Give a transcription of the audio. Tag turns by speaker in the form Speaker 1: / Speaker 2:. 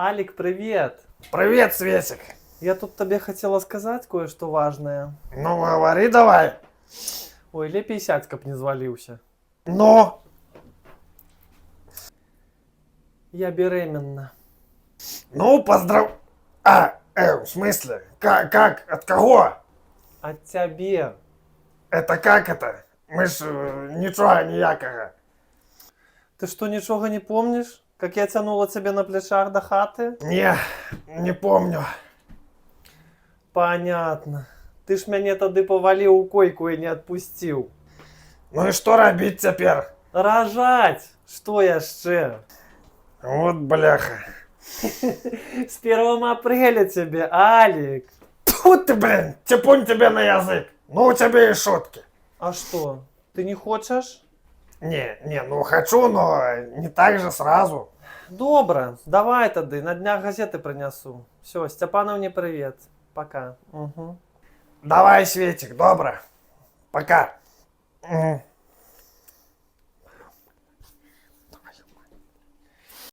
Speaker 1: Алик, привет!
Speaker 2: Привет, Светик.
Speaker 1: Я тут тебе хотела сказать кое-что важное.
Speaker 2: Ну, говори давай.
Speaker 1: Ой, лепей сядь, каб не звалился.
Speaker 2: Ну,
Speaker 1: Я беременна.
Speaker 2: ну, в смысле? Как? От кого?
Speaker 1: От тебе.
Speaker 2: Это как это? Мы ж нічого ніякого.
Speaker 1: Ты что, ничего не помнишь? Как я тянула тебе на плечах до хаты?
Speaker 2: Не помню.
Speaker 1: Понятно. Ты ж мяне тады повалил у койку и не отпустил.
Speaker 2: Ну і що робити тепер?
Speaker 1: Рожать! Что яшчэ?
Speaker 2: Вот бляха.
Speaker 1: С 1 апреля тебе, Алик.
Speaker 2: Тьфу ты, блин, типун тебе на язык. Ну, у тебя и шутки.
Speaker 1: А что, ты не хочешь?
Speaker 2: Не, ну хочу, но не так же сразу.
Speaker 1: Добро, давай тады, на днях газеты принесу. Все, Степановне привет. Пока. Угу.
Speaker 2: Давай, Светик, добро. Пока. Мгм.